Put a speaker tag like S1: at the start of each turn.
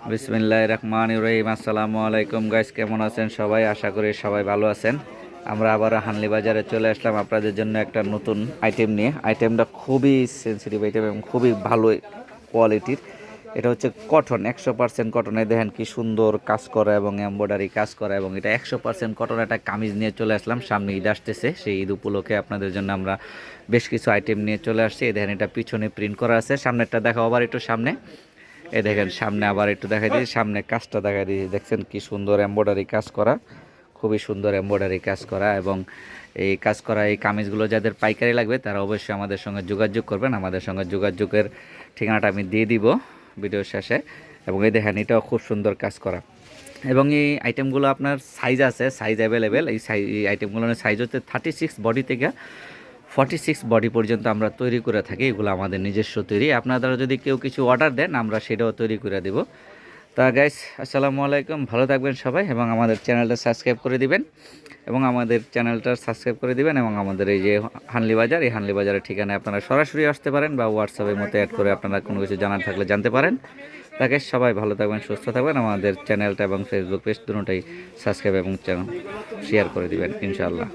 S1: বিসমিল্লাহির রহমানির রহিম। আসসালামু আলাইকুম গাইস, কেমন আছেন সবাই? আশা করি সবাই ভালো আছেন। আমরা আবার হানলি বাজারে চলে আসলাম আপনাদের জন্য একটা নতুন আইটেম নিয়ে। আইটেমটা খুবই সেন্সিটিভ আইটেম এবং খুবই ভালো কোয়ালিটির। এটা হচ্ছে কটন, 100% কটনে। দেখেন কি সুন্দর কাজ করা এবং এমব্রয়ডারি কাজ করা, এবং এটা 100% কটন একটা কামিজ নিয়ে চলে আসলাম। সামনে ঈদ আসতেছে, সেই ঈদ উপলক্ষে আপনাদের জন্য আমরা বেশ কিছু আইটেম নিয়ে চলে আসছি। দেখেন এটা পিছনে প্রিন্ট করা আছে। সামনেরটা দেখাও আবার একটু সামনে। এই দেখেন সামনে আবার একটু দেখাই দিই, সামনে কাজটা দেখাই দিই। দেখছেন কি সুন্দর এমব্রয়ডারি কাজ করা, খুবই সুন্দর এমব্রয়ডারি কাজ করা। এবং এই কাজ করা এই কামিজগুলো যাদের পাইকারি লাগবে তারা অবশ্যই আমাদের সঙ্গে যোগাযোগ করবেন। আমাদের সঙ্গে যোগাযোগের ঠিকানাটা আমি দিয়ে দিব ভিডিওর শেষে। এবং এই দেখেন এটাও খুব সুন্দর কাজ করা। এবং এই আইটেমগুলো আপনার সাইজ আছে, সাইজ অ্যাভেলেবেল। এই আইটেমগুলোর সাইজ হচ্ছে 36 বডি থেকে 46 বডি পর্যন্ত আমরা তৈরি করে থাকি। এগুলো আমাদের নিজস্ব তৈরি। আপনারা যদি কেউ কিছু অর্ডার দেন আমরা সেটাও তৈরি করে দেব। তা গাইস, আসসালামু আলাইকুম, ভালো থাকবেন সবাই, এবং আমাদের চ্যানেলটা সাবস্ক্রাইব করে দিবেন এবং আমাদের এই যে হানলি বাজার, এই হানলি বাজারের ঠিকানায় আপনারা সরাসরি আসতে পারেন বা হোয়াটসঅ্যাপের মতো অ্যাড করে আপনারা কোনো কিছু জানার থাকলে জানতে পারেন। তাকে সবাই ভালো থাকবেন, সুস্থ থাকবেন। আমাদের চ্যানেলটা এবং ফেসবুক পেজ দুটোটাই সাবস্ক্রাইব এবং শেয়ার করে দিবেন ইনশাআল্লাহ।